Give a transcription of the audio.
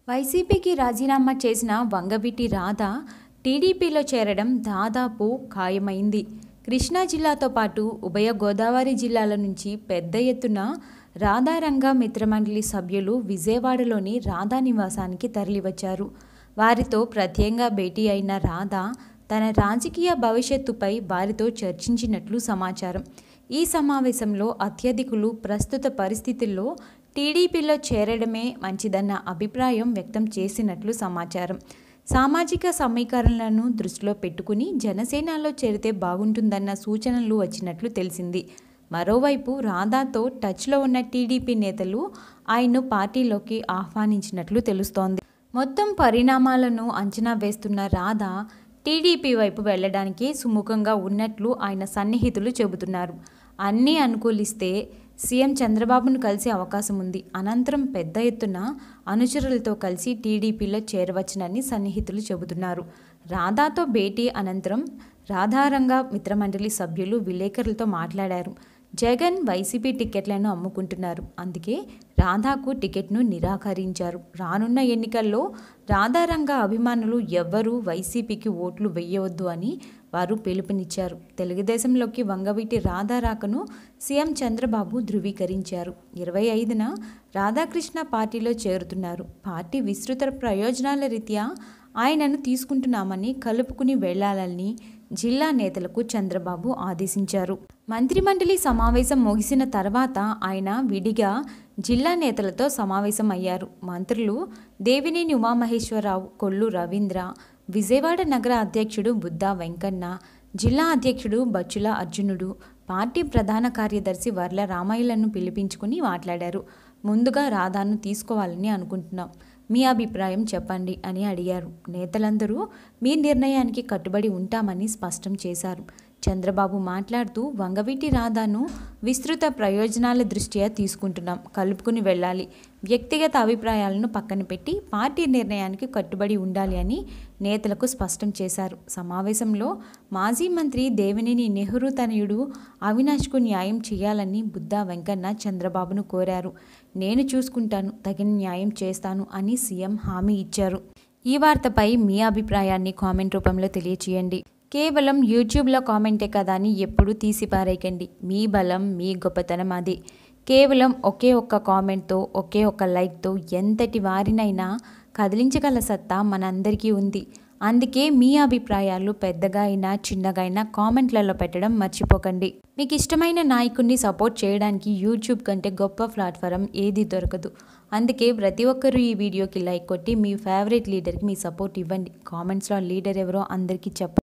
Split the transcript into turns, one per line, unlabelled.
వైసీపీకి రాజీనామా చేసిన వంగవీటి రాధ టీడీపీలో చేరడం దాదాపు ఖాయమైంది. కృష్ణా జిల్లాతో పాటు ఉభయ గోదావరి జిల్లాల నుంచి పెద్ద ఎత్తున రాధారంగ మిత్రమండలి సభ్యులు విజయవాడలోని రాధా నివాసానికి తరలివచ్చారు. వారితో ప్రత్యేకంగా భేటీ అయిన రాధ తన రాజకీయ భవిష్యత్తుపై వారితో చర్చించినట్లు సమాచారం. ఈ సమావేశంలో అత్యధికులు ప్రస్తుత పరిస్థితుల్లో టీడీపీలో చేరడమే మంచిదన్న అభిప్రాయం వ్యక్తం చేసినట్లు సమాచారం. సామాజిక సమీకరణలను దృష్టిలో పెట్టుకుని జనసేనలో చేరితే బాగుంటుందన్న సూచనలు వచ్చినట్లు తెలిసింది. మరోవైపు రాధాతో టచ్లో ఉన్న టీడీపీ నేతలు ఆయన్ను పార్టీలోకి ఆహ్వానించినట్లు తెలుస్తోంది. మొత్తం పరిణామాలను అంచనా వేస్తున్న రాధ టీడీపీ వైపు వెళ్లడానికి సుముఖంగా ఉన్నట్లు ఆయన సన్నిహితులు చెబుతున్నారు. అన్నీ అనుకూలిస్తే సీఎం చంద్రబాబును కలిసే అవకాశం ఉంది. అనంతరం పెద్ద ఎత్తున అనుచరులతో కలిసి టీడీపీలో చేరవచ్చునని సన్నిహితులు చెబుతున్నారు. రాధాతో భేటీ అనంతరం రాధారంగ మిత్రమండలి సభ్యులు విలేకరులతో మాట్లాడారు. జగన్ వైసీపీ టికెట్లను అమ్ముకుంటున్నారు. అందుకే రాధాకు టికెట్ను నిరాకరించారు. రానున్న ఎన్నికల్లో రాధారంగ అభిమానులు ఎవ్వరూ వైసీపీకి ఓట్లు వేయవద్దు అని వారు పిలుపునిచ్చారు. తెలుగుదేశంలోకి వంగవీటి రాధా రాకను సీఎం చంద్రబాబు ధృవీకరించారు. 25న రాధాకృష్ణ పార్టీలో చేరుతున్నారు. పార్టీ విస్తృత ప్రయోజనాల రీత్యా ఆయనను తీసుకుంటున్నామని కలుపుకుని వెళ్లాలని జిల్లా నేతలకు చంద్రబాబు ఆదేశించారు. మంత్రిమండలి సమావేశం ముగిసిన తర్వాత ఆయన విడిగా జిల్లా నేతలతో సమావేశం అయ్యారు. మంత్రులు దేవినేని ఉమామహేశ్వరరావు, కొల్లు రవీంద్ర, విజయవాడ నగర అధ్యక్షుడు బుద్దా వెంకన్న, జిల్లా అధ్యక్షుడు బచ్చుల అర్జునుడు, పార్టీ ప్రధాన కార్యదర్శి వర్ల రామయ్యలను పిలిపించుకుని మాట్లాడారు. ముందుగా రాధాను తీసుకోవాలని అనుకుంటున్నాం, మీ అభిప్రాయం చెప్పండి అని అడిగారు. నేతలందరూ మీ నిర్ణయానికి కట్టుబడి ఉంటామని స్పష్టం చేశారు. చంద్రబాబు మాట్లాడుతూ వంగవీటి రాధాను విస్తృత ప్రయోజనాల దృష్ట్యా తీసుకుంటున్నాం, కలుపుకుని వెళ్ళాలి, వ్యక్తిగత అభిప్రాయాలను పక్కన పెట్టి పార్టీ నిర్ణయానికి కట్టుబడి ఉండాలి అని నేతలకు స్పష్టం చేశారు. సమావేశంలో మాజీ మంత్రి దేవినేని నెహ్రూ తనయుడు అవినాష్కు న్యాయం చేయాలని బుద్దా వెంకన్న చంద్రబాబును కోరారు. నేను చూసుకుంటాను, తగిన న్యాయం చేస్తాను అని సీఎం హామీ ఇచ్చారు. ఈ వార్తపై మీ అభిప్రాయాన్ని కామెంట్ రూపంలో తెలియచేయండి. కేవలం యూట్యూబ్లో కామెంటే కదా అని ఎప్పుడూ తీసిపారేయకండి. మీ బలం, మీ గొప్పతనం అది. కేవలం ఒకే ఒక్క కామెంట్తో, ఒకే ఒక్క లైక్తో ఎంతటి వారినైనా కదిలించగల సత్తా మనందరికీ ఉంది. అందుకే మీ అభిప్రాయాలు పెద్దగా అయినా చిన్నగా అయినా కామెంట్లలో పెట్టడం మర్చిపోకండి. మీకు ఇష్టమైన నాయకుడిని సపోర్ట్ చేయడానికి యూట్యూబ్ కంటే గొప్ప ప్లాట్ఫారం ఏది దొరకదు. అందుకే ప్రతి ఒక్కరూ ఈ వీడియోకి లైక్ కొట్టి మీ ఫేవరెట్ లీడర్కి మీ సపోర్ట్ ఇవ్వండి. కామెంట్స్లో లీడర్ ఎవరో అందరికీ చెప్పండి.